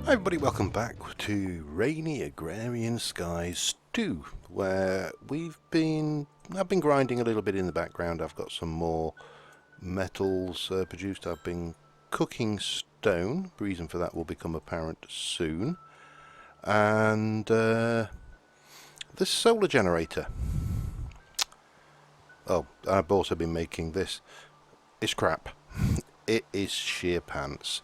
Hi everybody, welcome back to rainy Agrarian Skies 2, where I've been grinding a little bit in the background. I've got some more metals produced. I've been cooking stone. The reason for that will become apparent soon. And this solar generator. Oh, I've also been making this. It's crap. It is sheer pants.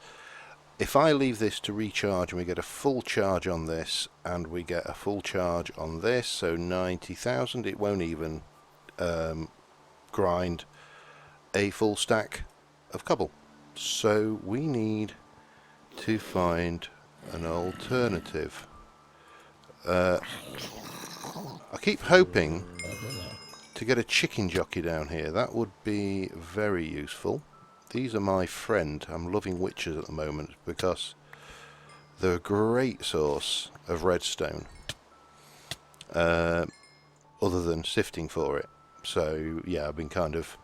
If I leave this to recharge and we get a full charge on this and we get a full charge on this, so 90,000, it won't even grind a full stack of cobble. So we need to find an alternative. I keep hoping to get a chicken jockey down here. That would be very useful. These are my friend. I'm loving witches at the moment because they're a great source of redstone, other than sifting for it. So yeah, I've been kind of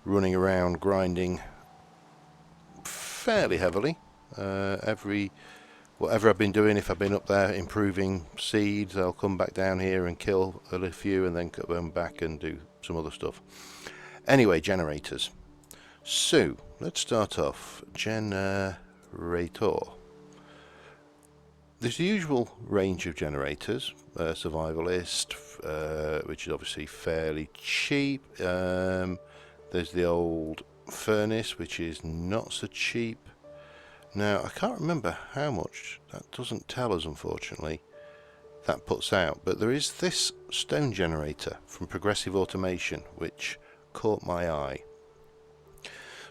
running around grinding fairly heavily. Whatever I've been doing, if I've been up there improving seeds, I'll come back down here and kill a few and then come back and do some other stuff. Anyway, generators. So, let's start off. Generator. There's the usual range of generators. Survivalist, which is obviously fairly cheap. There's the old furnace, which is not so cheap. Now, I can't remember how much. That doesn't tell us, unfortunately. That puts out. But there is this stone generator from Progressive Automation, which caught my eye.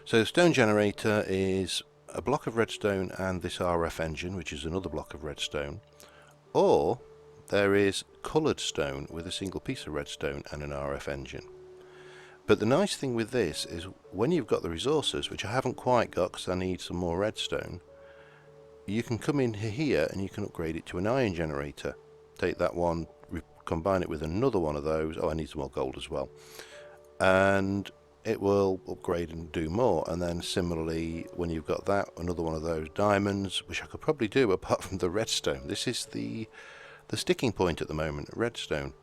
So the stone generator is a block of redstone and this RF engine, which is another block of redstone. Or there is coloured stone with a single piece of redstone and an RF engine. But the nice thing with this is when you've got the resources, which I haven't quite got because I need some more redstone, you can come in here and you can upgrade it to an iron generator. Take that one, combine it with another one of those. Oh, I need some more gold as well. And it will upgrade and do more. And then similarly, when you've got that, another one of those diamonds, which I could probably do apart from the redstone. This is the sticking point at the moment, redstone.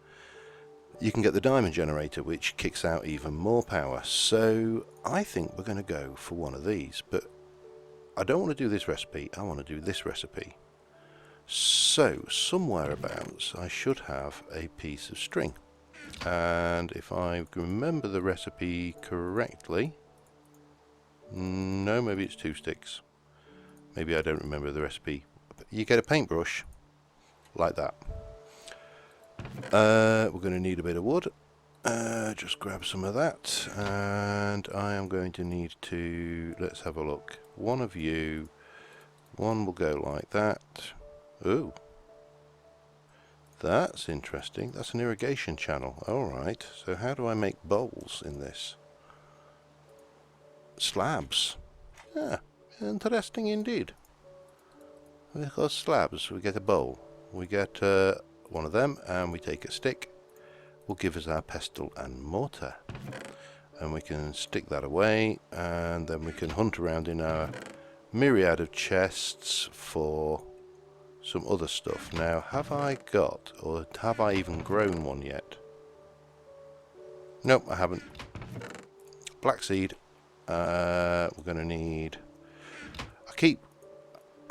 You can get the diamond generator, which kicks out even more power. So I think we're going to go for one of these, but I don't want to do this recipe, I want to do this recipe. So somewhere abouts I should have a piece of string. And if I remember the recipe correctly, no, maybe it's 2 sticks. Maybe I don't remember the recipe. You get a paintbrush like that. We're going to need a bit of wood. Just grab some of that, and I am going to need to, let's have a look. One of you, one will go like that. Ooh. That's interesting. That's an irrigation channel. Alright, so how do I make bowls in this? Slabs. Yeah, interesting indeed. Because slabs, we get a bowl. We get one of them and we take a stick. Will give us our pestle and mortar. And we can stick that away and then we can hunt around in our myriad of chests for some other stuff. Now, have I got, or have I even grown one yet? Nope, I haven't. Black seed. We're going to need... I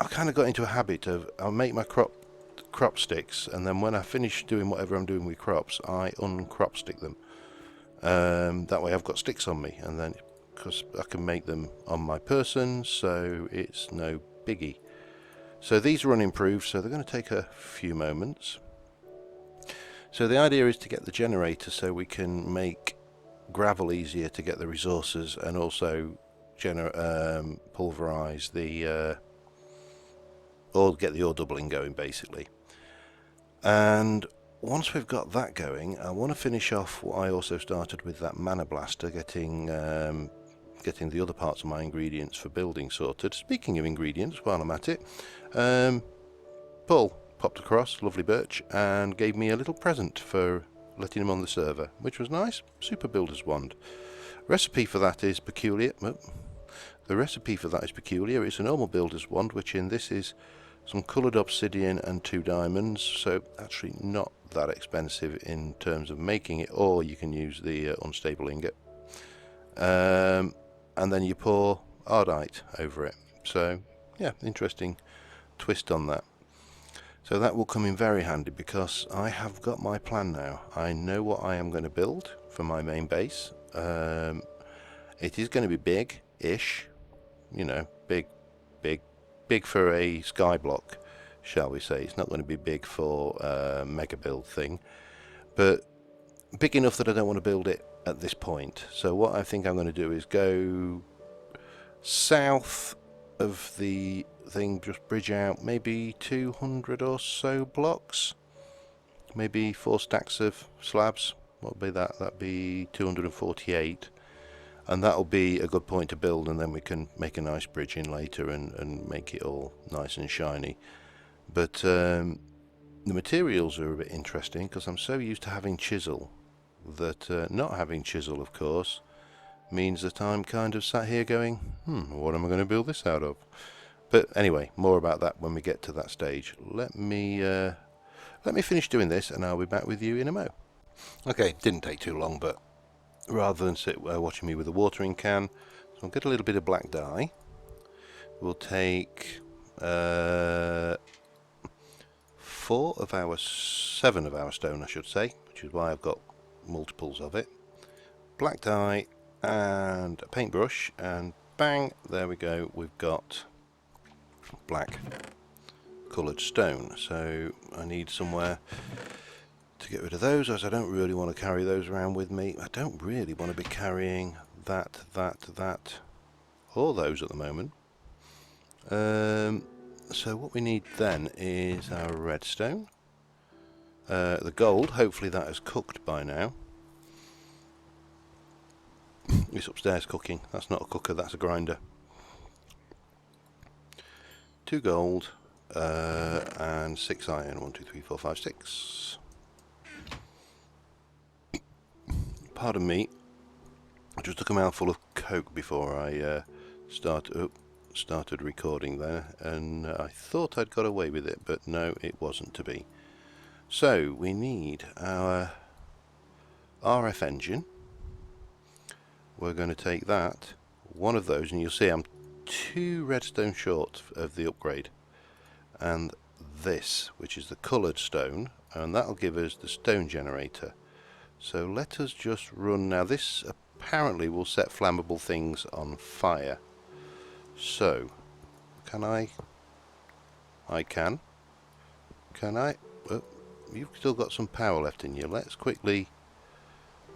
kind of got into a habit of, I'll make my crop sticks, and then when I finish doing whatever I'm doing with crops, I uncrop stick them. That way I've got sticks on me, and then, because I can make them on my person, so it's no biggie. So these are unimproved, so they're going to take a few moments. So the idea is to get the generator so we can make gravel easier to get the resources and also pulverize the or get the ore doubling going basically. And once we've got that going, I want to finish off what I also started with, that mana blaster, getting the other parts of my ingredients for building sorted. Speaking of ingredients, while I'm at it, Paul popped across, lovely birch, and gave me a little present for letting him on the server, which was nice. Super Builder's Wand. Recipe for that is peculiar. The recipe for that is peculiar. It's a normal builder's wand, which in this is some coloured obsidian and 2 diamonds, so actually not that expensive in terms of making it, or you can use the unstable ingot. And then you pour ardite over it. So yeah, interesting twist on that. So that will come in very handy because I have got my plan now. I know what I am going to build for my main base. It is going to be big-ish, you know, big for a sky block, shall we say. It's not going to be big for a mega build thing, but big enough that I don't want to build it at this point. So what I think I'm going to do is go south of the thing, just bridge out maybe 200 or so blocks, maybe 4 stacks of slabs. What would be that? That'd be 248. And that'll be a good point to build, and then we can make a nice bridge in later and make it all nice and shiny. But the materials are a bit interesting because I'm so used to having chisel that not having chisel, of course, means that I'm kind of sat here going, what am I going to build this out of? But anyway, more about that when we get to that stage. Let me finish doing this and I'll be back with you in a mo. Okay, didn't take too long, but rather than sit watching me with a watering can, so I'll get a little bit of black dye. We'll take 7 of our stone, I should say, which is why I've got multiples of it. Black dye and a paintbrush, and bang, there we go, we've got black coloured stone. So I need somewhere to get rid of those, as I don't really want to carry those around with me. I don't really want to be carrying that, or those at the moment. So what we need then is our redstone. The gold, hopefully that is cooked by now. It's upstairs cooking. That's not a cooker, that's a grinder. 2 gold and 6 iron. 1, 2, 3, 4, 5, 6. Pardon me, I just took a mouthful of Coke before I started recording there, and I thought I'd got away with it, but no, it wasn't to be. So we need our RF engine. We're going to take that, one of those, and you'll see I'm 2 redstone short of the upgrade, and this, which is the coloured stone, and that'll give us the stone generator. So let us just run. Now this apparently will set flammable things on fire. So can I can I? Oh, you've still got some power left in you. Let's quickly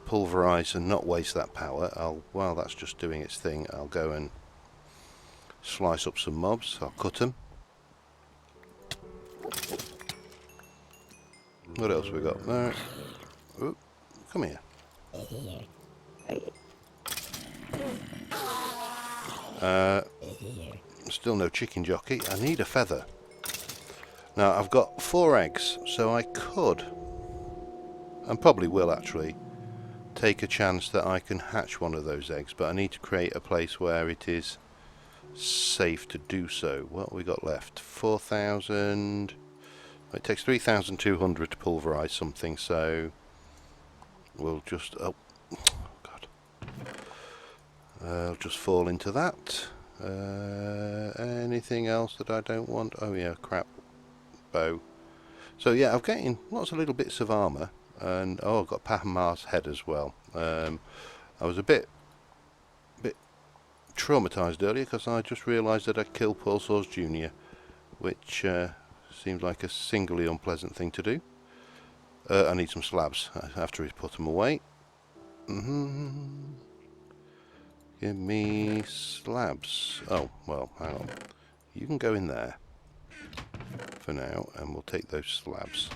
pulverize and not waste that power. While that's just doing its thing, I'll go and slice up some mobs. I'll cut them. What else we got? No. Oh, come here. Still no chicken jockey. I need a feather. Now I've got 4 eggs, so I could, and probably will actually, take a chance that I can hatch one of those eggs, but I need to create a place where it is safe to do so. What have we got left? 4,000. It takes 3,200 to pulverize something, so we'll just I'll just fall into that. Anything else that I don't want? Oh yeah, crap. Bow. So yeah, I'm getting lots of little bits of armor, and I've got Pahamar's head as well. I was a bit traumatized earlier because I just realized that I killed Paul Saws Jr., which seems like a singly unpleasant thing to do. I need some slabs after he's put them away. Give me slabs. Oh, well, hang on. You can go in there for now, and we'll take those slabs.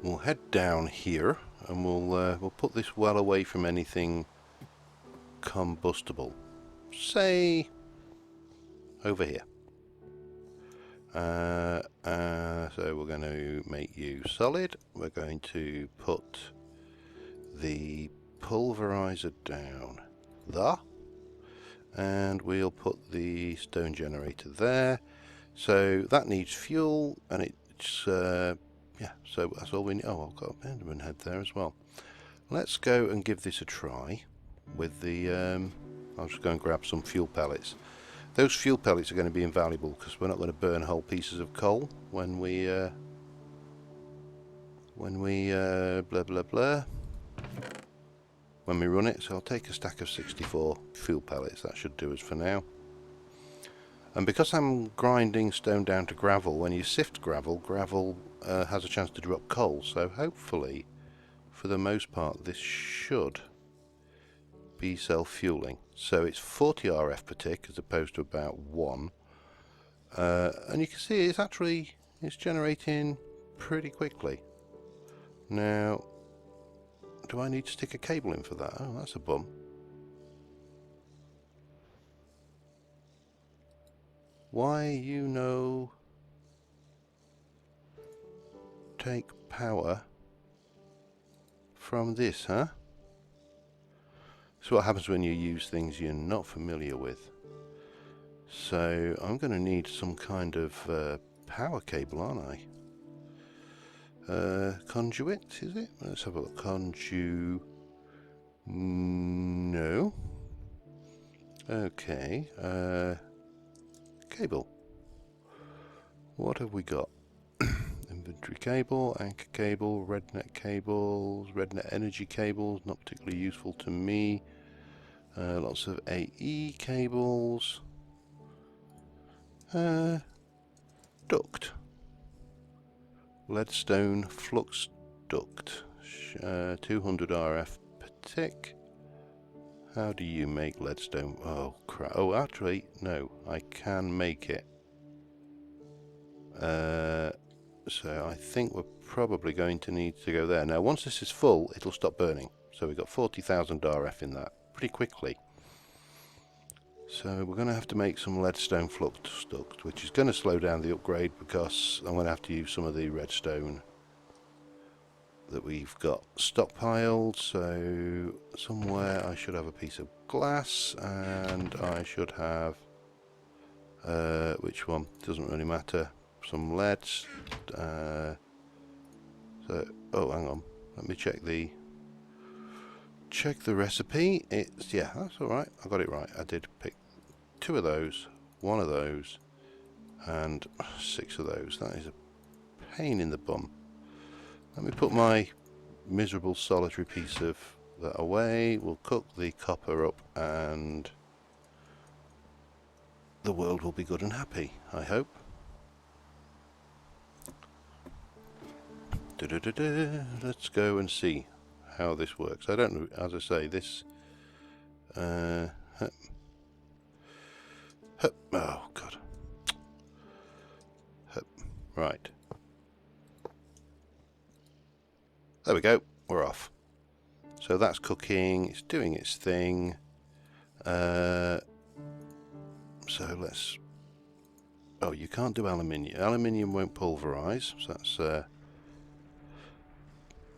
We'll head down here, and we'll put this well away from anything combustible. Say over here. So we're going to make you solid. We're going to put the pulverizer down there, and we'll put the stone generator there. So that needs fuel, and it's yeah. So that's all we need. Oh, I've got a Enderman head there as well. Let's go and give this a try with the. I'll just go and grab some fuel pellets. Those fuel pellets are going to be invaluable because we're not going to burn whole pieces of coal when we blah blah blah when we run it. So I'll take a stack of 64 fuel pellets. That should do us for now. And because I'm grinding stone down to gravel, when you sift gravel, gravel has a chance to drop coal. So hopefully, for the most part, this should be self-fueling. So it's 40 RF per tick as opposed to about 1. And you can see it's generating pretty quickly. Now, do I need to stick a cable in for that? Oh, that's a bum. Why take power from this, huh? So what happens when you use things you're not familiar with. So I'm going to need some kind of power cable, aren't I? Conduit, is it? Let's have a look. No. Okay. Cable. What have we got? Inventory cable, anchor cable, rednet cables, rednet energy cables, not particularly useful to me. Lots of AE cables. Duct. Leadstone flux duct. 200 RF per tick. How do you make leadstone? Oh crap. Oh, actually, no. I can make it. So I think we're probably going to need to go there. Now, once this is full, it'll stop burning. So we've got 40,000 RF in that pretty quickly. So we're going to have to make some leadstone flux duct, which is going to slow down the upgrade because I'm going to have to use some of the redstone that we've got stockpiled. So somewhere I should have a piece of glass, and I should have which one? Doesn't really matter. Some lead. So oh, hang on. Let me check the recipe. It's yeah, that's all right. I got it right. I did pick 2 of those, 1 of those, and 6 of those. That is a pain in the bum. Let me put my miserable solitary piece of that away. We'll cook the copper up and the world will be good and happy, I hope. Let's go and see how this works. I don't know, as I say, this oh god. Right. There we go, we're off. So that's cooking, it's doing its thing. So let's... Oh, you can't do aluminium. Aluminium won't pulverize, so that's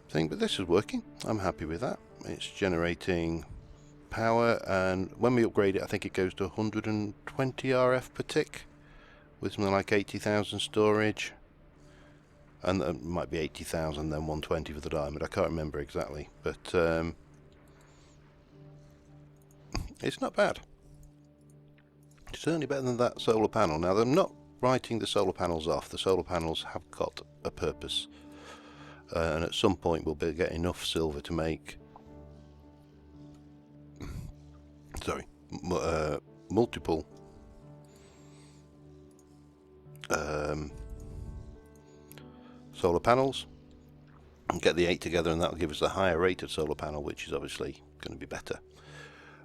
thing, but this is working. I'm happy with that. It's generating power, and when we upgrade it, I think it goes to 120 RF per tick with something like 80,000 storage. And it might be 80,000, then 120 for the diamond. I can't remember exactly, but it's not bad. It's certainly better than that solar panel. Now, I'm not writing the solar panels off. The solar panels have got a purpose, and at some point we'll get enough silver to make multiple solar panels and get the 8 together, and that'll give us a higher rated solar panel, which is obviously going to be better.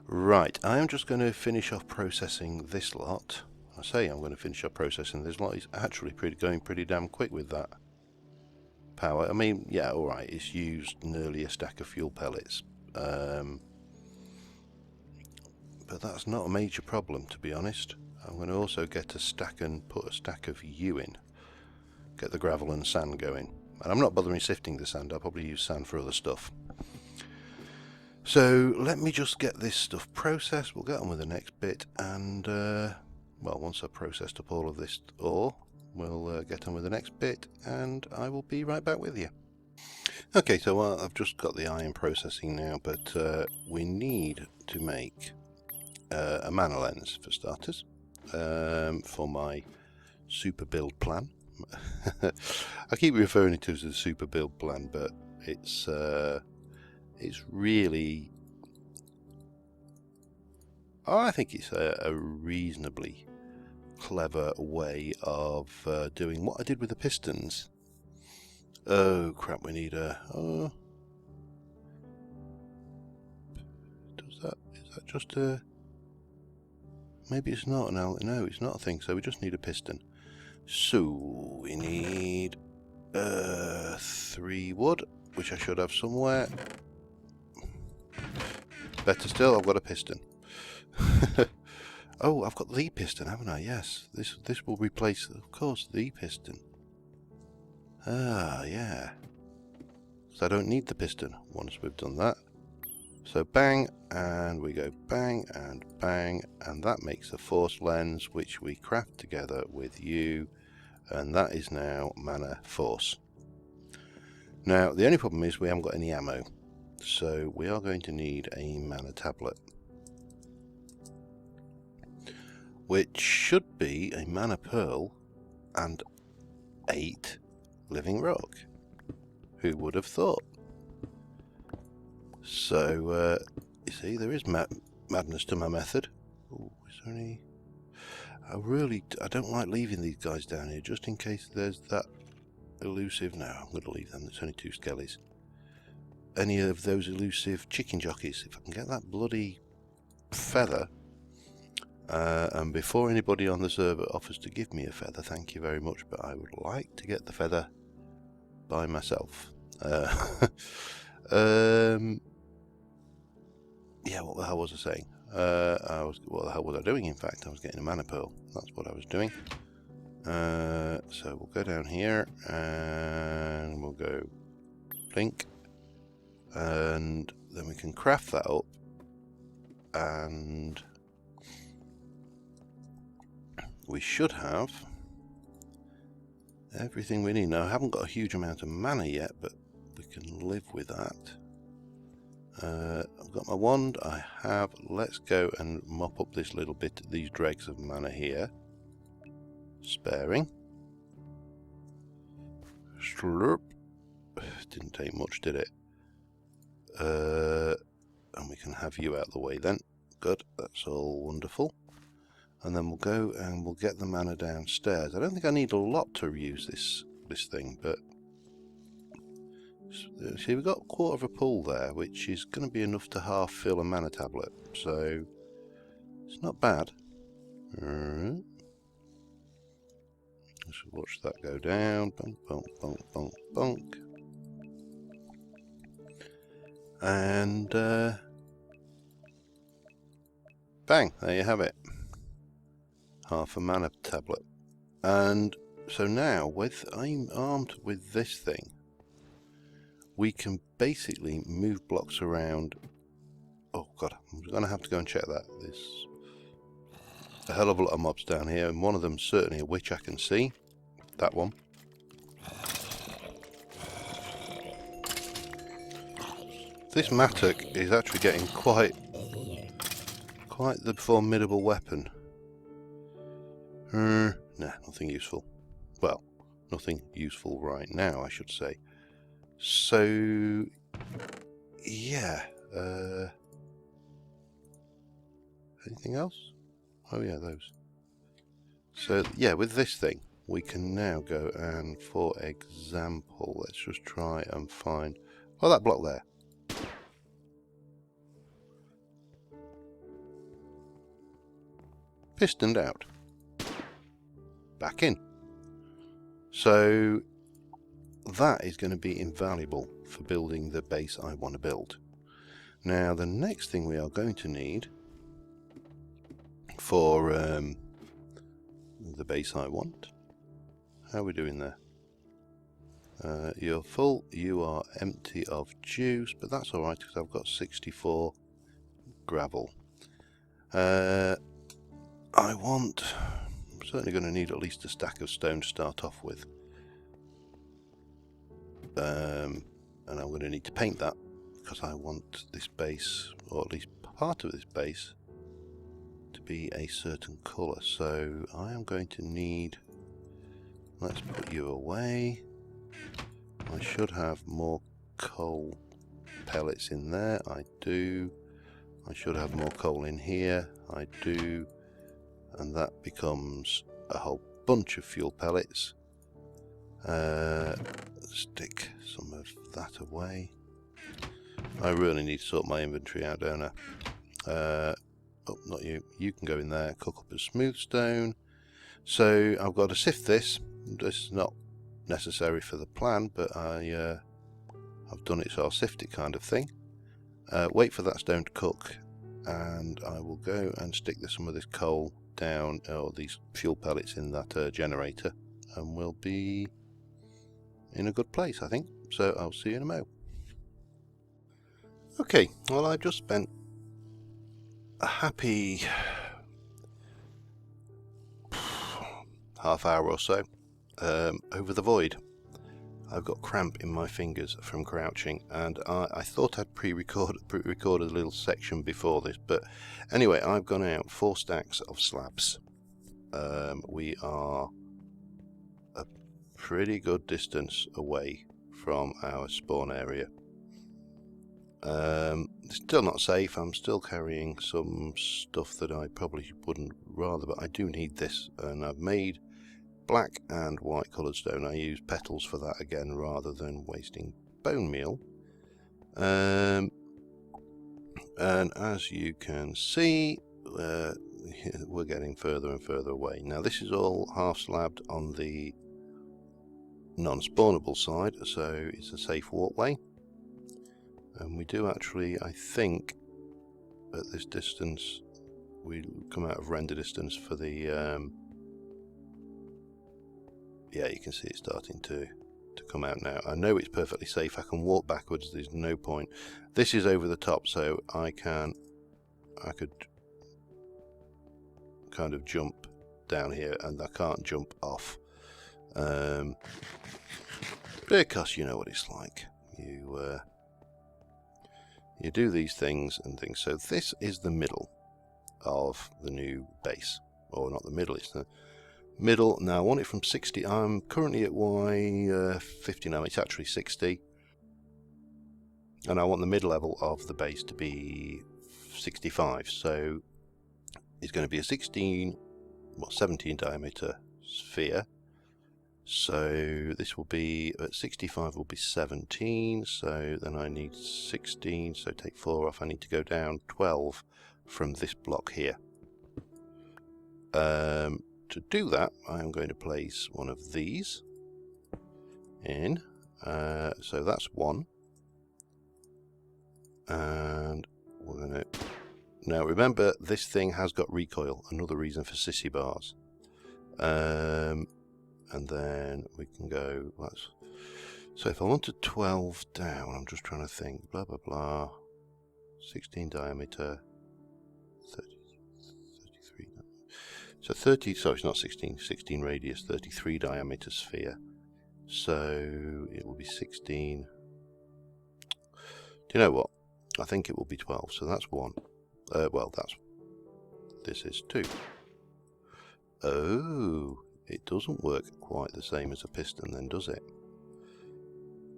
Right, I am just going to finish off processing this lot. I say I'm going to finish off processing this lot. It's actually going pretty damn quick with that power. I mean, yeah, alright, it's used nearly a stack of fuel pellets, but that's not a major problem, to be honest. I'm going to also get a stack and put a stack of U in. Get the gravel and sand going. And I'm not bothering sifting the sand, I'll probably use sand for other stuff. So let me just get this stuff processed, we'll get on with the next bit, and well, once I've processed up all of this ore, we'll get on with the next bit, and I will be right back with you. Okay, so I've just got the iron processing now, but we need to make a mana lens for starters, for my super build plan. I keep referring to it as a super build plan, but it's really, I think it's a reasonably clever way of doing what I did with the pistons. Oh crap, we need a... Oh, is that just a... Maybe it's not an L... No, it's not a thing, so we just need a piston. So we need 3 wood, which I should have somewhere. Better still, I've got a piston. Oh, I've got the piston, haven't I? Yes, this will replace, of course, the piston. Ah, yeah. So I don't need the piston once we've done that. So bang, and we go bang, and that makes a force lens, which we craft together with you, and that is now mana force. Now, the only problem is we haven't got any ammo, so we are going to need a mana tablet, which should be a mana pearl and 8 living rock. Who would have thought? So, you see, there is madness to my method. Ooh, is there any... I don't like leaving these guys down here, just in case there's that elusive... No, I'm going to leave them, there's only 2 skellies. Any of those elusive chicken jockeys. If I can get that bloody feather... and before anybody on the server offers to give me a feather, thank you very much, but I would like to get the feather by myself. Yeah, what the hell was I saying? What the hell was I doing? In fact, I was getting a mana pearl. That's what I was doing. So we'll go down here and we'll go blink, and then we can craft that up, and we should have everything we need. Now, I haven't got a huge amount of mana yet, but we can live with that. I've got my wand, I have. Let's go and mop up this little bit, these dregs of mana here. Sparing. Slurp. Didn't take much, did it? And we can have you out the way then. Good, that's all wonderful. And then we'll go and we'll get the mana downstairs. I don't think I need a lot to use this thing, but see, we've got a quarter of a pool there, which is going to be enough to half fill a mana tablet, so it's not bad. Alright. Let's watch that go down. Bonk, bonk, bonk, bonk, bonk. And bang, there you have it. Half a mana tablet. And so now, I'm armed with this thing, we can basically move blocks around. Oh god, I'm going to have to go and check that. There's a hell of a lot of mobs down here, and one of them certainly a witch I can see. That one. This mattock is actually getting quite the formidable weapon. Nah, nothing useful. Well, nothing useful right now, I should say. So, yeah. Anything else? Oh yeah, those. So, yeah, with this thing, we can now go and, for example, let's just try and find... Oh, that block there. Pistoned out. Back in. So that is going to be invaluable for building the base I want to build. Now the next thing we are going to need for the base I want. How are we doing there? You're full, you are empty of juice, but that's alright because I've got 64 gravel. I'm certainly going to need at least a stack of stone to start off with. And I'm going to need to paint that because I want this base, or at least part of this base, to be a certain colour. So I am going to need, let's put you away. I should have more coal pellets in there. I do. I should have more coal in here. I do. And that becomes a whole bunch of fuel pellets. Stick some of that away. I really need to sort my inventory out, don't I? Oh, not you. You can go in there, cook up a smooth stone. So I've got to sift this. This is not necessary for the plan, but I've done it so I'll sift it, kind of thing. Wait for that stone to cook, and I will go and stick some of this coal down, or these fuel pellets in that generator, and we'll be in a good place, I think. So I'll see you in a mo. Okay, well, I've just spent a happy half hour or so over the void. I've got cramp in my fingers from crouching, and I thought I'd pre-recorded a little section before this, but anyway, I've gone out 4 stacks of slabs. We are a pretty good distance away from our spawn area. Still not safe. I'm still carrying some stuff that I probably wouldn't rather, but I do need this, and I've made black and white coloured stone. I use petals for that again rather than wasting bone meal. And as you can see, we're getting further and further away. Now this is all half slabbed on the non-spawnable side, so it's a safe walkway. And we do actually, I think, at this distance, we come out of render distance for the yeah, you can see it starting to come out now. I know it's perfectly safe. I can walk backwards. There's no point. This is over the top, so I could kind of jump down here, and I can't jump off. Because you know what it's like. You do these things and things. So this is the middle of the new base, or not the middle. It's the middle. Now I want it from 60. I'm currently at Y50 now. It's actually 60, and I want the mid level of the base to be 65. So it's going to be a 17 diameter sphere. So this will be at 65 will be 17. So then I need 16. So take 4 off. I need to go down 12 from this block here. To do that, I am going to place one of these in. So that's one. And we're going to... Now remember, this thing has got recoil, another reason for sissy bars. And then we can go... So if I wanted 12 down, I'm just trying to think, blah, blah, blah. 16 diameter, 33... So 30, sorry, it's not 16, 16 radius, 33 diameter sphere. So it will be 16. Do you know what? I think it will be 12, so that's 1. Well, this is 2. Oh, it doesn't work quite the same as a piston then, does it?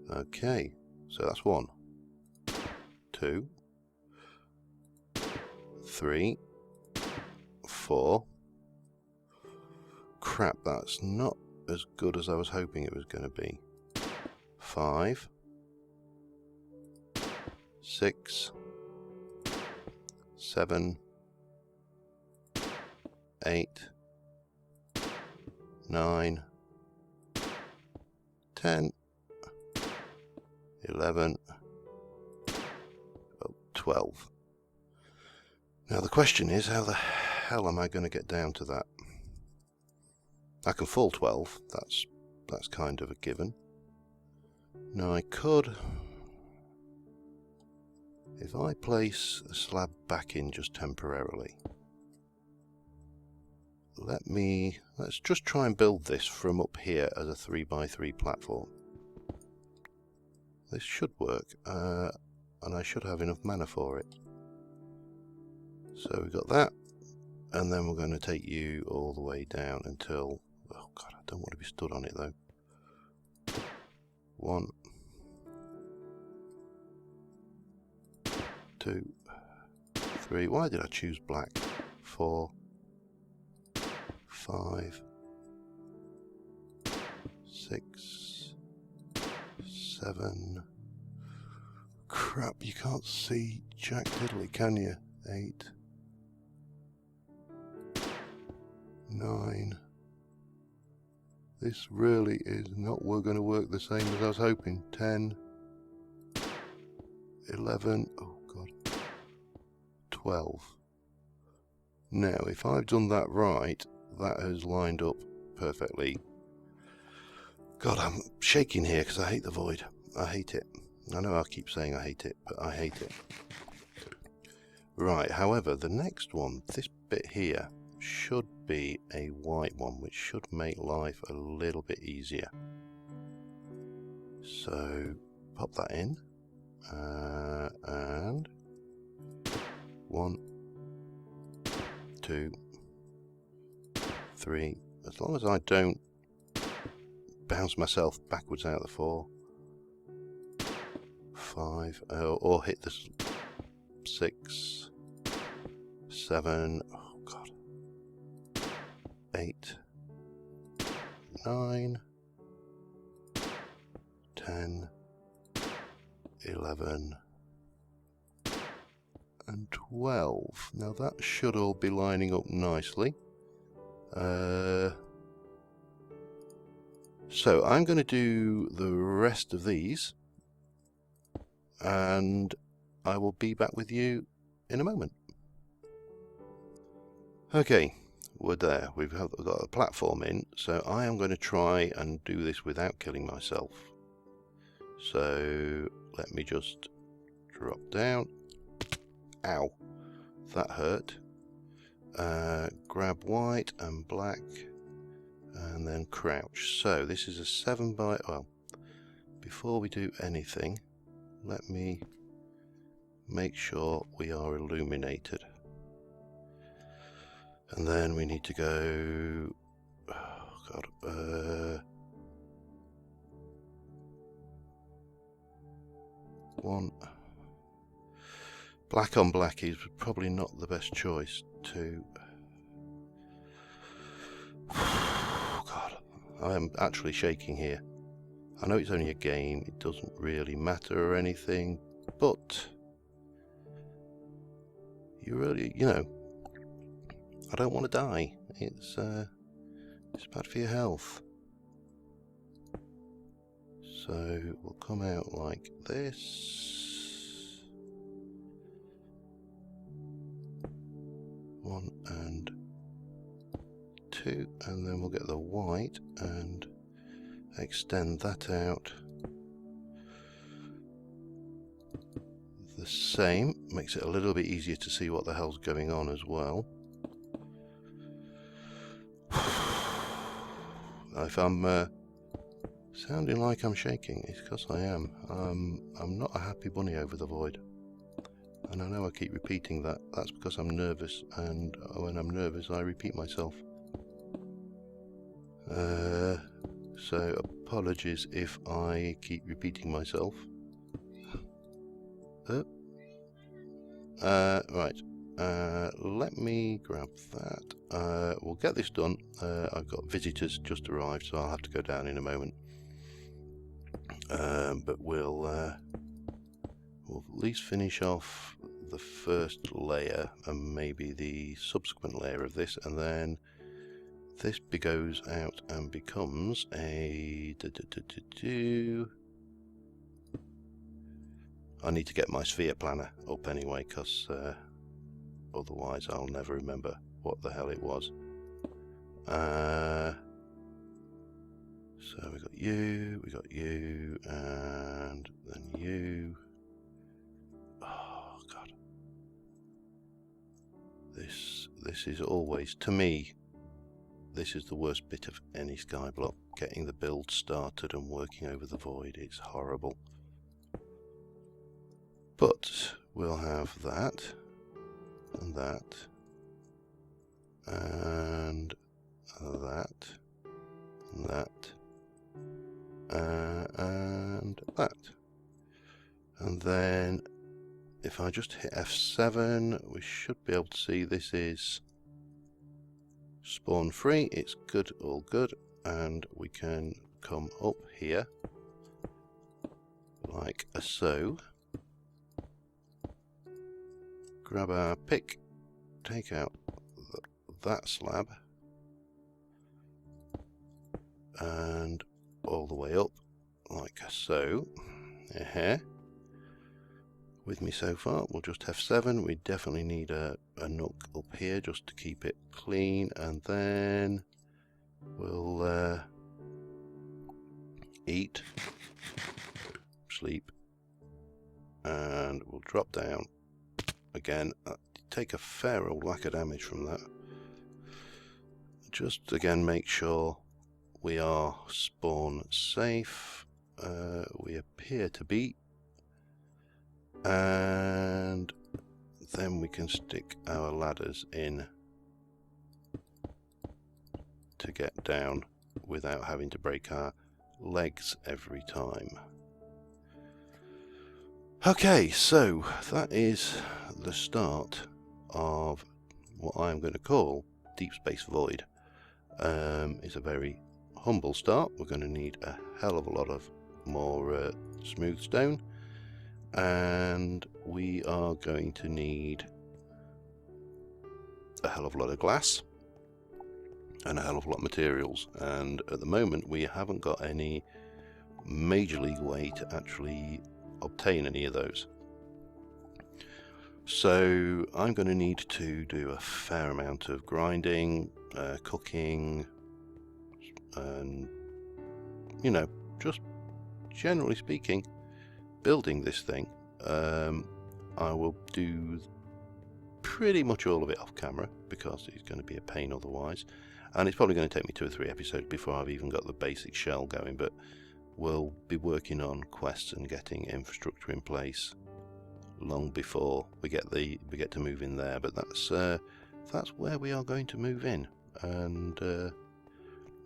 Okay, so that's 1, 2, 3, 4. Crap, that's not as good as I was hoping it was going to be. 5, 6, 7, 8, 9, 10, 11, 12. Now the question is, how the hell am I going to get down to that? I can fall 12, that's kind of a given. Now I could, if I place a slab back in just temporarily. let's just try and build this from up here as a 3x3 platform. This should work, and I should have enough mana for it. So we've got that, and then we're going to take you all the way down until, oh god, I don't want to be stood on it though. 1, 2, 3, why did I choose black? 4, 5, 6, 7, crap, you can't see Jack Diddley, can you? 8, 9. This really is not going to work the same as I was hoping. 10, 11, oh god, 12. Now, if I've done that right, that has lined up perfectly. God, I'm shaking here because I hate the void. I hate it. I know I keep saying I hate it, but I hate it. Right, however, the next one, this bit here, should be a white one, which should make life a little bit easier. So, pop that in. And 1, 2, 3. As long as I don't bounce myself backwards out of the 4, 5, or hit the 6, 7, oh god, 8, 9, 10, 11, and 12. Now that should all be lining up nicely. So I'm going to do the rest of these, and I will be back with you in a moment. Okay, we're there. We've got a platform in, so I am going to try and do this without killing myself. So let me just drop down. Ow, that hurt. Grab white and black, and then crouch. So this is a 7 by, well, before we do anything, let me make sure we are illuminated. And then we need to go, oh god, 1. Black on black is probably not the best choice. 2. God, I am actually shaking here. I know it's only a game, it doesn't really matter or anything, but you really, you know, I don't want to die. It's bad for your health. So we'll come out like this. 1 and 2, and then we'll get the white and extend that out the same. Makes it a little bit easier to see what the hell's going on as well. If I'm sounding like I'm shaking, it's because I am. I'm not a happy bunny over the void. And I know I keep repeating that. That's because I'm nervous, and when I'm nervous I repeat myself. So apologies if I keep repeating myself. Right, let me grab that. We'll get this done. I've got visitors just arrived, so I'll have to go down in a moment. But we'll at least finish off the first layer and maybe the subsequent layer of this, and then this goes out and becomes a I need to get my sphere planner up anyway, because otherwise I'll never remember what the hell it was. So we got you, and then you. Oh god, this is always, to me, this is the worst bit of any skyblock, getting the build started and working over the void. It's horrible. But we'll have that, and that, and that, and that, and that. And then if I just hit F7, we should be able to see this is spawn free. It's good, all good. And we can come up here like so. Grab our pick, take out that slab, and all the way up like so. With me so far? We'll just F7. We definitely need a nook up here just to keep it clean, and then we'll eat, sleep, and we'll drop down again. Take a fair old whack of damage from that. Just again make sure we are spawn safe. We appear to be, and then we can stick our ladders in to get down without having to break our legs every time. Okay, so that is the start of what I'm going to call Deep Space Void. It's a very humble start. We're going to need a hell of a lot of more smooth stone, and we are going to need a hell of a lot of glass and a hell of a lot of materials, and at the moment we haven't got any major league way to actually obtain any of those. So I'm going to need to do a fair amount of grinding, cooking, and just generally speaking, building this thing. I will do pretty much all of it off camera because it's going to be a pain otherwise, and it's probably going to take me 2 or 3 episodes before I've even got the basic shell going, but we'll be working on quests and getting infrastructure in place long before we get to move in there. But that's where we are going to move in, and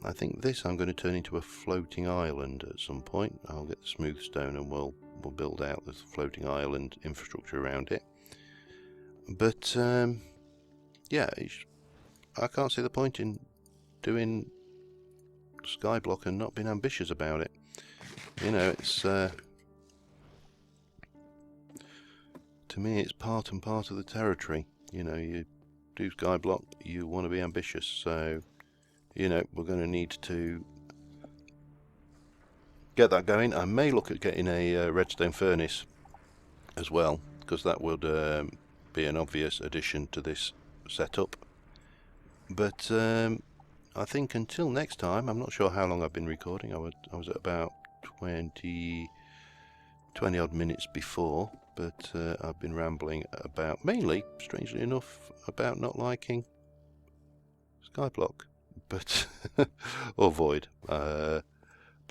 I think this I'm going to turn into a floating island at some point. I'll get the smooth stone and we'll build out the floating island infrastructure around it. But yeah, I can't see the point in doing skyblock and not being ambitious about it. It's to me it's part and part of the territory. You do skyblock, you want to be ambitious, so we're going to need to get that going. I may look at getting a redstone furnace as well, because that would be an obvious addition to this setup. But I think until next time, I'm not sure how long I've been recording. I was at about 20 odd minutes before, but I've been rambling about, mainly, strangely enough, about not liking skyblock, but or void. But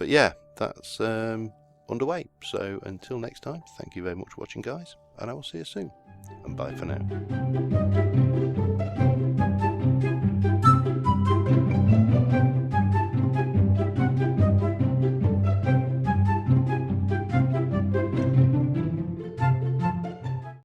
yeah, that's underway. So until next time, thank you very much for watching, guys, and I will see you soon. And bye for now.